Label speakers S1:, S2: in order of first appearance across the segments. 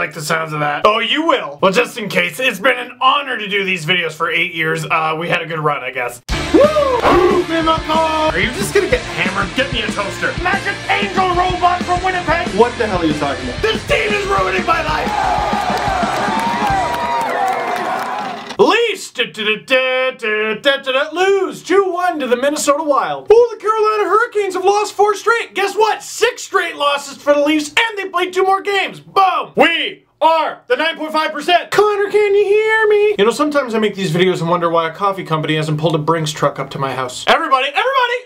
S1: like the sounds of that. Oh, you will? Well, just in case, it's been an honor to do these videos for 8 years. We had a good run, I guess. Woo! Are you just gonna get hammered? Get me a toaster. Magic Angel Robot from Winnipeg.
S2: What the hell are you talking about?
S1: This team is ruining my life. Leafs lose 2-1 to the Minnesota Wild. Oh, the Carolina Hurricanes have lost 4 straight. Guess what? 6 straight losses for the Leafs, and they played 2 more games. Boom! We are the 9.5%. Connor, can you hear me? You know, sometimes I make these videos and wonder why a coffee company hasn't pulled a Brinks truck up to my house. Everybody,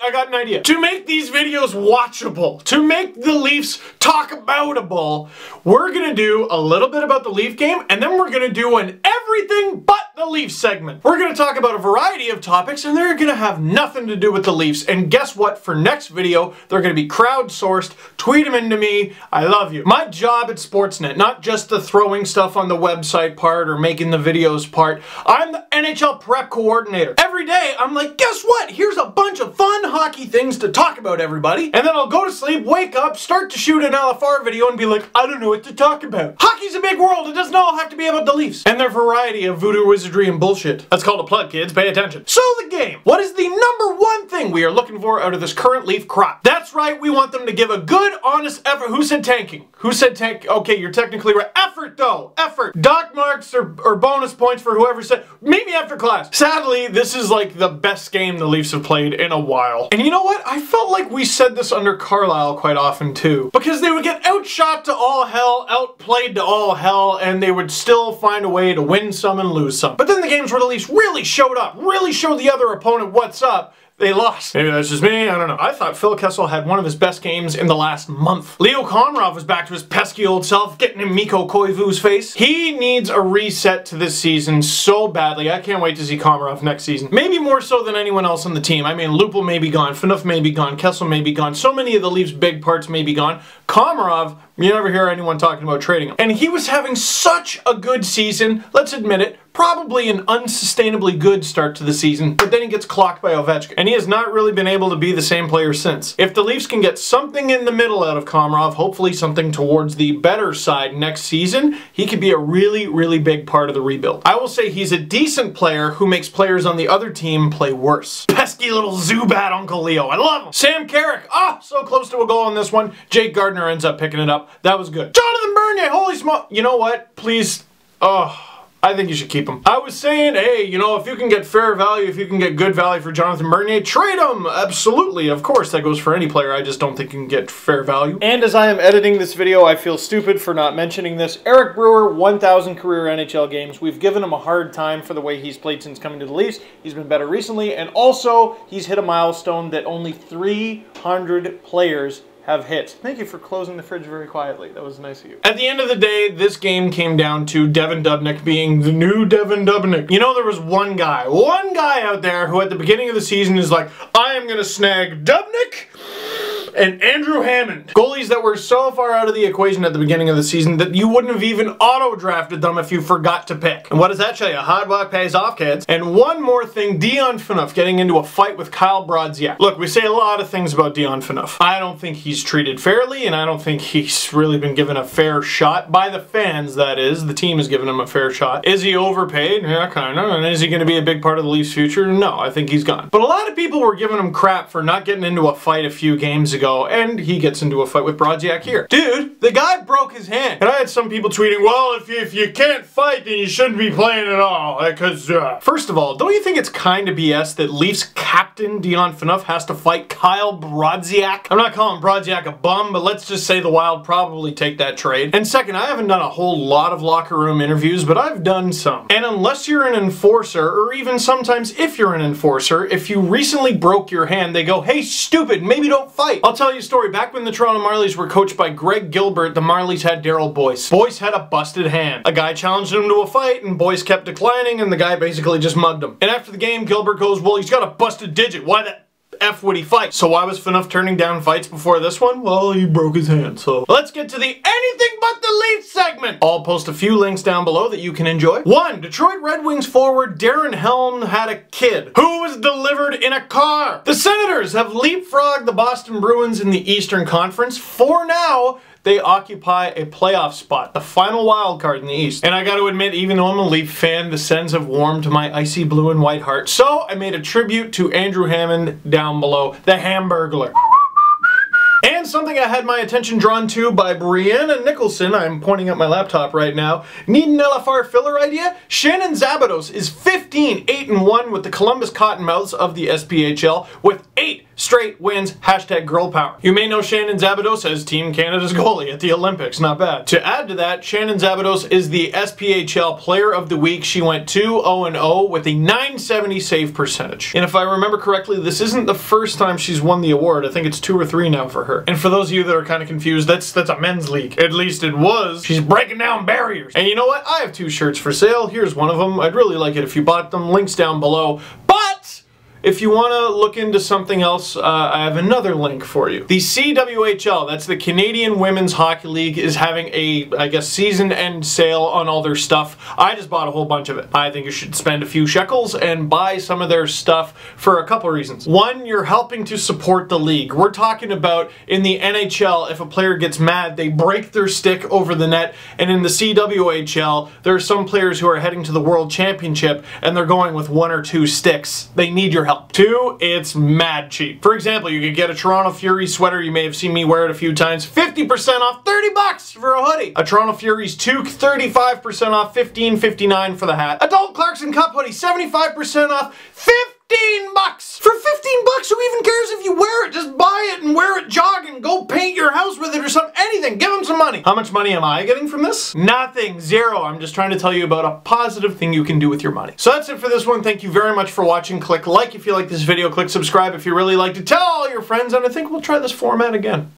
S1: I got an idea. To make these videos watchable, to make the Leafs talk aboutable, we're gonna do a little bit about the Leaf game, and then we're gonna do an everything but the Leafs segment. We're gonna talk about a variety of topics, and they're gonna have nothing to do with the Leafs. And guess what? For next video, they're gonna be crowdsourced. Tweet them into me. I love you. My job at Sportsnet, not just the throwing stuff on the website part or making the videos part. I'm the NHL prep coordinator. Every day, I'm like, guess what? Here's a bunch of fun hockey things to talk about, everybody. And then I'll go to sleep, wake up, start to shoot an LFR video and be like, I don't know what to talk about. Hockey's a big world. It doesn't all have to be about the Leafs and their variety of voodoo wizardry and bullshit. That's called a plug, kids. Pay attention. So the game. What is the #1 thing we are looking for out of this current Leaf crop? That's right. We want them to give a good, honest effort. Who said tanking? Who said tank? Okay, you're technically right. Effort, though. Effort. Dock marks or bonus points for whoever said. Meet me after class. Sadly, this is like the best game the Leafs have played in a while. And you know what? I felt like we said this under Carlisle quite often, too. Because they would get outshot to all hell, outplayed to all hell, and they would still find a way to win some and lose some. But then the games where the Leafs really showed up, really showed the other opponent what's up, they lost. Maybe that's just me, I don't know. I thought Phil Kessel had one of his best games in the last month. Leo Komarov was back to his pesky old self, getting in Mikko Koivu's face. He needs a reset to this season so badly. I can't wait to see Komarov next season. Maybe more so than anyone else on the team. I mean, Lupul may be gone, Phaneuf may be gone, Kessel may be gone, so many of the Leafs' big parts may be gone. Komarov, you never hear anyone talking about trading him. And he was having such a good season, let's admit it, probably an unsustainably good start to the season, but then he gets clocked by Ovechkin, and he has not really been able to be the same player since. If the Leafs can get something in the middle out of Komarov, hopefully something towards the better side next season, he could be a really, really big part of the rebuild. I will say he's a decent player who makes players on the other team play worse. Pesky little Zubat Uncle Leo, I love him. Sam Carrick, so close to a goal on this one. Jake Gardiner ends up picking it up. That was good. Jonathan Bernier, holy smoke. You know what? Please, I think you should keep him. I was saying, hey, you know, if you can get fair value, if you can get good value for Jonathan Bernier, trade him! Absolutely, of course, that goes for any player. I just don't think you can get fair value. And as I am editing this video, I feel stupid for not mentioning this. Eric Brewer, 1,000 career NHL games. We've given him a hard time for the way he's played since coming to the Leafs. He's been better recently, and also, he's hit a milestone that only 300 players have hit. Thank you for closing the fridge very quietly. That was nice of you. At the end of the day, this game came down to Devan Dubnyk being the new Devan Dubnyk. You know, there was one guy out there who at the beginning of the season is like, I am gonna snag Dubnyk and Andrew Hammond. Goalies that were so far out of the equation at the beginning of the season that you wouldn't have even auto-drafted them if you forgot to pick. And what does that show you? Hard work pays off, kids. And one more thing, Dion Phaneuf getting into a fight with Kyle Brodziak. Look, we say a lot of things about Dion Phaneuf. I don't think he's treated fairly, and I don't think he's really been given a fair shot by the fans, that is. The team has given him a fair shot. Is he overpaid? Yeah, kind of. And is he going to be a big part of the Leafs' future? No, I think he's gone. But a lot of people were giving him crap for not getting into a fight a few games ago, and he gets into a fight with Brodziak here. Dude, the guy broke his hand. And I had some people tweeting, well, if you can't fight, then you shouldn't be playing at all. Because, First of all, don't you think it's kind of BS that Leafs captain Dion Phaneuf has to fight Kyle Brodziak? I'm not calling Brodziak a bum, but let's just say the Wild probably take that trade. And second, I haven't done a whole lot of locker room interviews, but I've done some. And unless you're an enforcer, or even sometimes if you're an enforcer, if you recently broke your hand, they go, hey, stupid, maybe don't fight. I'll tell you a story. Back when the Toronto Marlies were coached by Greg Gilbert, the Marlies had Daryl Boyce. Boyce had a busted hand. A guy challenged him to a fight, and Boyce kept declining, and the guy basically just mugged him. And after the game, Gilbert goes, well, he's got a busted digit. Why the F would he fight? So why was Phaneuf turning down fights before this one? Well, he broke his hand, so. Let's get to the anything but the Leafs segment. I'll post a few links down below that you can enjoy. 1. Detroit Red Wings forward Darren Helm had a kid who was delivered in a car. The Senators have leapfrogged the Boston Bruins in the Eastern Conference. For now, they occupy a playoff spot, the final wild card in the East. And I gotta admit, even though I'm a Leaf fan, the Sens have warmed my icy blue and white heart. So I made a tribute to Andrew Hammond down below, the Hamburglar. And something I had my attention drawn to by Brianna Nicholson, I'm pointing at my laptop right now. Need an LFR filler idea? Shannon Szabados is 15-8-1 with the Columbus Cottonmouths of the SPHL with 8 straight wins, hashtag girl power. You may know Shannon Szabados as Team Canada's goalie at the Olympics, not bad. To add to that, Shannon Szabados is the SPHL Player of the Week. She went 2-0-0 with a .970 save percentage. And if I remember correctly, this isn't the first time she's won the award. I think it's 2 or 3 now for her. And for those of you that are kind of confused, that's a men's league. At least it was. She's breaking down barriers. And you know what? I have 2 shirts for sale. Here's one of them. I'd really like it if you bought them. Links down below. But if you want to look into something else, I have another link for you. The CWHL, that's the Canadian Women's Hockey League, is having a, I guess, season-end sale on all their stuff. I just bought a whole bunch of it. I think you should spend a few shekels and buy some of their stuff for a couple reasons. One, you're helping to support the league. We're talking about in the NHL, if a player gets mad, they break their stick over the net, and in the CWHL, there are some players who are heading to the World Championship and they're going with 1 or 2 sticks. They need your help. 2, it's mad cheap. For example, you could get a Toronto Fury sweater, you may have seen me wear it a few times, 50% off, 30 bucks for a hoodie. A Toronto Fury's toque, 35% off, $15.59 for the hat. Adult Clarkson Cup hoodie, 75% off, $15 bucks. For 15 bucks, who even cares if you wear it? Just buy it and wear it jogging, go paint your house with it or something, anything, give them some money. How much money am I getting from this? Nothing, 0. I'm just trying to tell you about a positive thing you can do with your money. So that's it for this one. Thank you very much for watching. Click like if you like this video, click subscribe if you really liked it. Tell all your friends, and I think we'll try this format again.